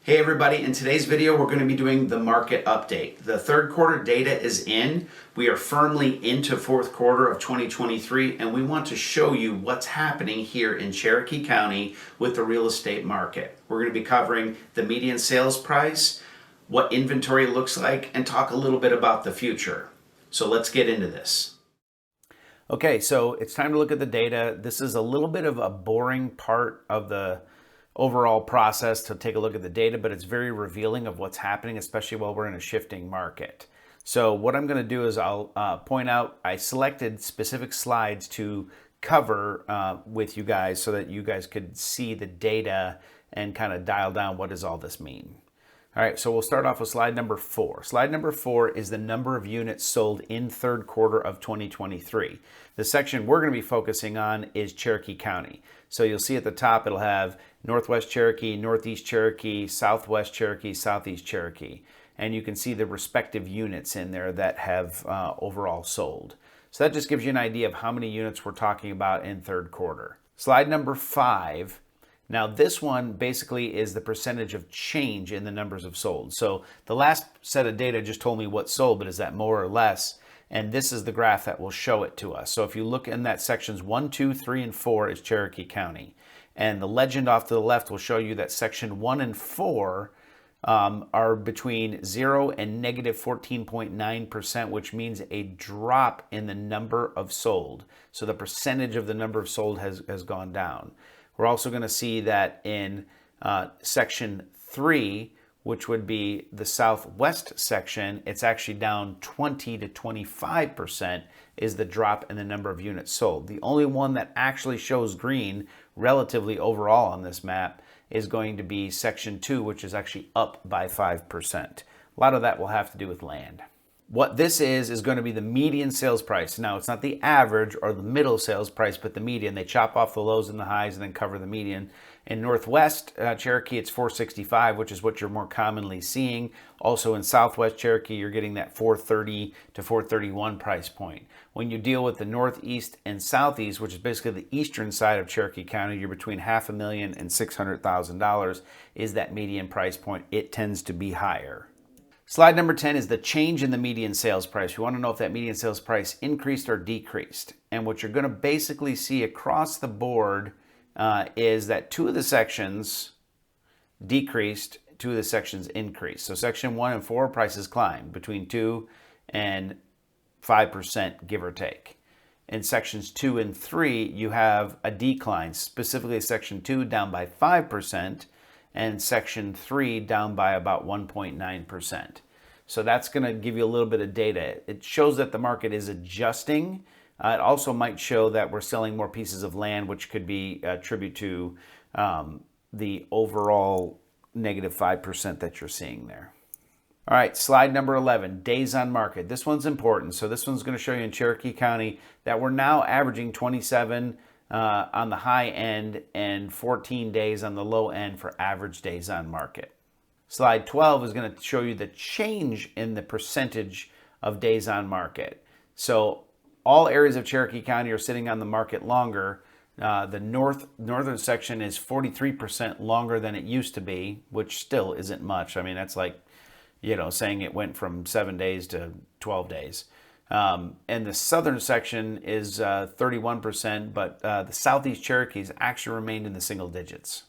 Hey everybody, in today's video we're going to be doing the market update. The third quarter data is in. We are firmly into fourth quarter of 2023 and we want to show you what's happening here in Cherokee County with the real estate market. We're going to be covering the median sales price, what inventory looks like, and talk a little bit about the future. So let's get into this. Okay, so it's time to look at the data. This is a little bit of a boring part of the overall process to take a look at the data, but it's very revealing of what's happening, especially while we're in a shifting market. So what I'm going to do is I'll point out, I selected specific slides to cover with you guys so that you guys could see the data and kind of dial down what does all this mean. All right, so we'll start off with slide number 4. Slide number 4 is the number of units sold in third quarter of 2023. The section we're going to be focusing on is Cherokee County. So you'll see at the top it'll have Northwest Cherokee, Northeast Cherokee, Southwest Cherokee, Southeast Cherokee. And you can see the respective units in there that have overall sold. So that just gives you an idea of how many units we're talking about in third quarter. Slide number 5. Now this one basically is the percentage of change in the numbers of sold. So the last set of data just told me what sold, but is that more or less? And this is the graph that will show it to us. So if you look in that sections 1, 2, 3, and 4 is Cherokee County. And the legend off to the left will show you that section 1 and 4 are between 0 and negative 14.9%, which means a drop in the number of sold. So the percentage of the number of sold has gone down. We're also going to see that in section 3, which would be the southwest section, it's actually down 20 to 25% is the drop in the number of units sold. The only one that actually shows green relatively overall on this map is going to be section 2, which is actually up by 5%. A lot of that will have to do with land. What this is going to be the median sales price. Now, it's not the average or the middle sales price, but the median. They chop off the lows and the highs and then cover the median. In Northwest Cherokee, it's 465, which is what you're more commonly seeing. Also in Southwest Cherokee, you're getting that 430 to 431 price point. When you deal with the Northeast and Southeast, which is basically the eastern side of Cherokee County, you're between $500,000 and $600,000 is that median price point. It tends to be higher. Slide number 10 is the change in the median sales price. We want to know if that median sales price increased or decreased. And what you're going to basically see across the board is that 2 of the sections decreased, 2 of the sections increased. So section 1 and 4 prices climbed between 2 and 5%, give or take. In sections 2 and 3, you have a decline, specifically section 2 down by 5%. And section 3 down by about 1.9%. So that's going to give you a little bit of data. It shows that the market is adjusting. It also might show that we're selling more pieces of land, which could be a tribute to the overall negative 5% that you're seeing there. All right, slide number 11, days on market. This one's important. So this one's going to show you in Cherokee County that we're now averaging 27 on the high end and 14 days on the low end for average days on market. Slide 12 is going to show you the change in the percentage of days on market. So all areas of Cherokee County are sitting on the market longer. The northern section is 43% longer than it used to be, which still isn't much. I mean, that's like, saying it went from 7 days to 12 days. And the southern section is 31%, but the Southeast Cherokees actually remained in the single digits.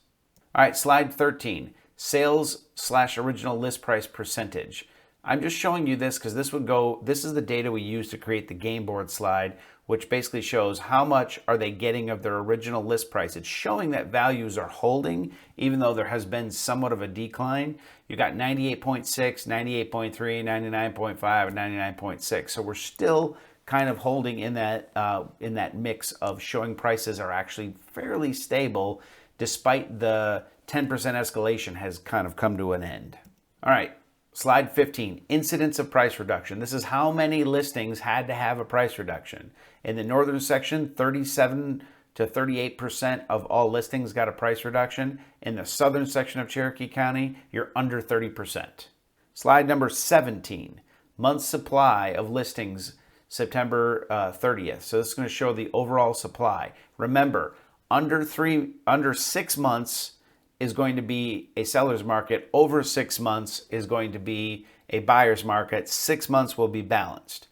All right, slide 13, sales/original list price percentage. I'm just showing you this because this is the data we use to create the game board slide, which basically shows how much are they getting of their original list price. It's showing that values are holding, even though there has been somewhat of a decline. You got 98.6, 98.3, 99.5, and 99.6. So we're still kind of holding in that mix of showing prices are actually fairly stable, despite the 10% escalation has kind of come to an end. All right. Slide 15, incidence of price reduction. This is how many listings had to have a price reduction. In the northern section, 37 to 38% of all listings got a price reduction. In the southern section of Cherokee County, you're under 30%. Slide number 17, month supply of listings September 30th. So this is going to show the overall supply. Remember, under 6 months is going to be a seller's market. Over 6 months is going to be a buyer's market. 6 months will be balanced.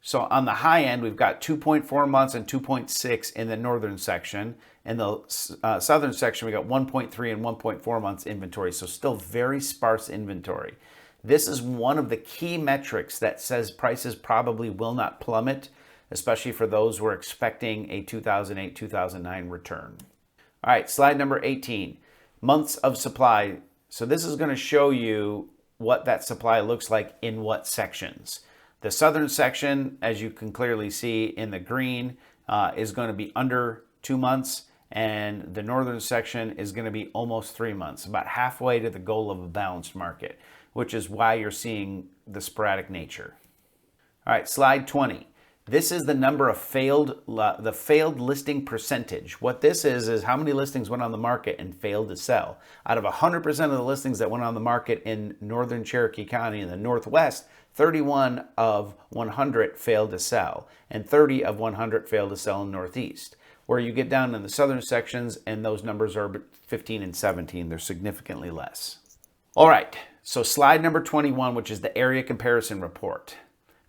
So on the high end, we've got 2.4 months and 2.6 in the northern section. In the southern section, we got 1.3 and 1.4 months inventory. So still very sparse inventory. This is one of the key metrics that says prices probably will not plummet, especially for those who are expecting a 2008, 2009 return. All right, slide number 18, months of supply. So this is going to show you what that supply looks like in what sections. The southern section, as you can clearly see in the green, is going to be under 2 months, and the northern section is going to be almost 3 months, about halfway to the goal of a balanced market, which is why you're seeing the sporadic nature. All right, slide 20. This is the number of failed listing percentage. What this is how many listings went on the market and failed to sell. Out of 100% of the listings that went on the market in northern Cherokee County in the Northwest, 31 of 100 failed to sell, and 30 of 100 failed to sell in Northeast. Where you get down in the southern sections, and those numbers are 15 and 17, they're significantly less. All right, so slide number 21, which is the area comparison report.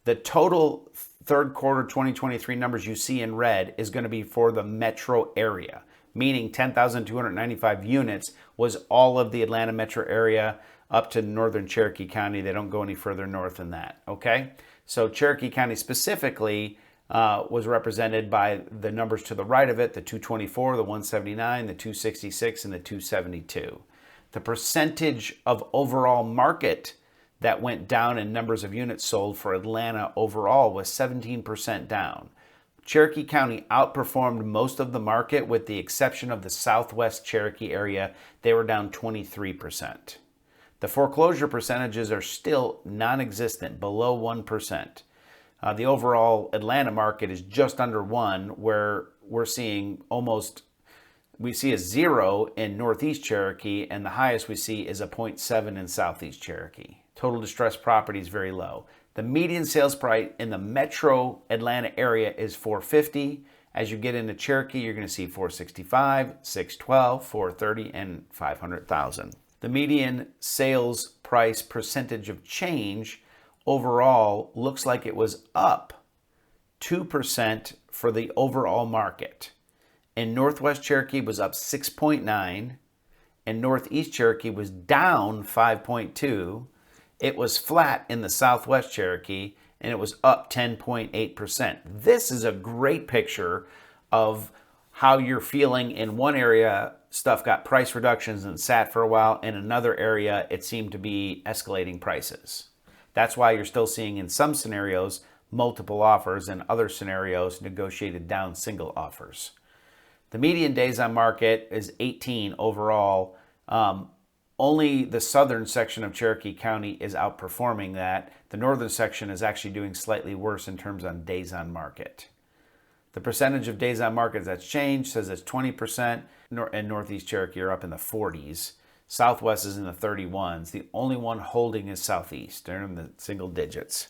The total third quarter 2023 numbers you see in red is going to be for the metro area, meaning 10,295 units was all of the Atlanta metro area up to northern Cherokee County. They don't go any further north than that, okay? So Cherokee County specifically was represented by the numbers to the right of it, the 224, the 179, the 266, and the 272. The percentage of overall market that went down in numbers of units sold for Atlanta overall was 17% down. Cherokee County outperformed most of the market with the exception of the southwest Cherokee area. They were down 23%. The foreclosure percentages are still non-existent, below 1%. The overall Atlanta market is just under 1, where we're seeing we see a 0 in Northeast Cherokee, and the highest we see is a 0.7 in Southeast Cherokee. Total distressed property is very low. The median sales price in the metro Atlanta area is $450. As you get into Cherokee, you're going to see $465, $612, $430, and $500,000. The median sales price percentage of change overall looks like it was up 2% for the overall market. In Northwest Cherokee was up 6.9, and Northeast Cherokee was down 5.2. It was flat in the Southwest Cherokee, and it was up 10.8%. This is a great picture of how you're feeling. In one area, stuff got price reductions and sat for a while. In another area, it seemed to be escalating prices. That's why you're still seeing in some scenarios multiple offers, and other scenarios negotiated down single offers. The median days on market is 18 overall. Only the southern section of Cherokee County is outperforming that. The northern section is actually doing slightly worse in terms on days on market. The percentage of days on market that's changed says it's 20%, and Northeast Cherokee are up in the 40s. Southwest is in the 31s. The only one holding is Southeast. They're in the single digits.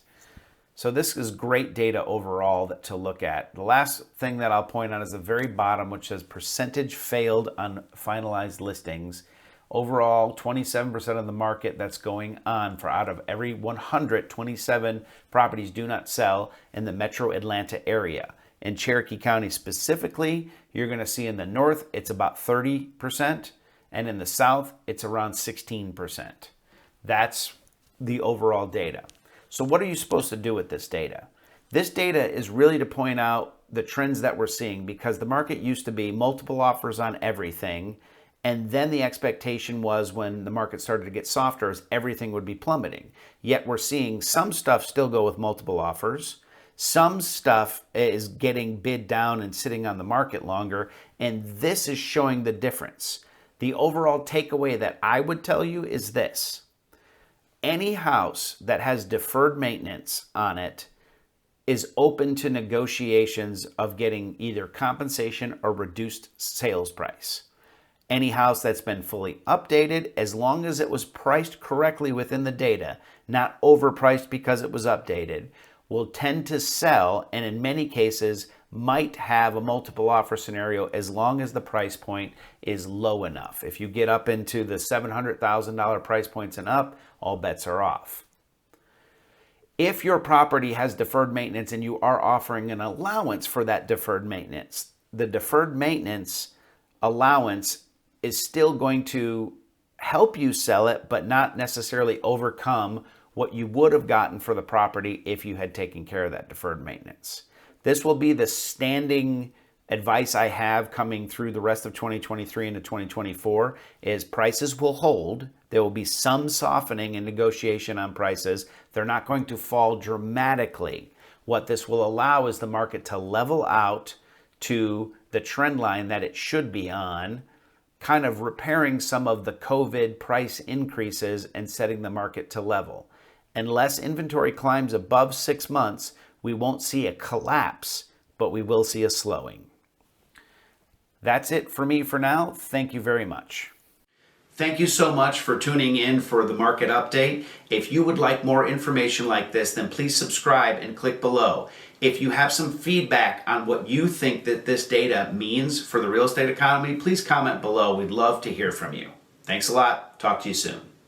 So this is great data overall to look at. The last thing that I'll point out is the very bottom, which says percentage failed on finalized listings. Overall, 27% of the market that's going on for out of every 127 properties do not sell in the metro Atlanta area. In Cherokee County specifically, you're going to see in the north, it's about 30%, and in the south, it's around 16%. That's the overall data. So what are you supposed to do with this data? This data is really to point out the trends that we're seeing, because the market used to be multiple offers on everything. And then the expectation was, when the market started to get softer, is everything would be plummeting. Yet we're seeing some stuff still go with multiple offers. Some stuff is getting bid down and sitting on the market longer. And this is showing the difference. The overall takeaway that I would tell you is this. Any house that has deferred maintenance on it is open to negotiations of getting either compensation or reduced sales price. Any house that's been fully updated, as long as it was priced correctly within the data, not overpriced because it was updated, will tend to sell, and in many cases, might have a multiple offer scenario as long as the price point is low enough. If you get up into the $700,000 price points and up, all bets are off. If your property has deferred maintenance and you are offering an allowance for that deferred maintenance, the deferred maintenance allowance is still going to help you sell it, but not necessarily overcome what you would have gotten for the property if you had taken care of that deferred maintenance. This will be the standing advice I have coming through the rest of 2023 into 2024 is prices will hold. There will be some softening in negotiation on prices. They're not going to fall dramatically. What this will allow is the market to level out to the trend line that it should be on, kind of repairing some of the COVID price increases and setting the market to level. Unless inventory climbs above 6 months, we won't see a collapse, but we will see a slowing. That's it for me for now. Thank you very much. Thank you so much for tuning in for the market update. If you would like more information like this, then please subscribe and click below. If you have some feedback on what you think that this data means for the real estate economy, please comment below. We'd love to hear from you. Thanks a lot. Talk to you soon.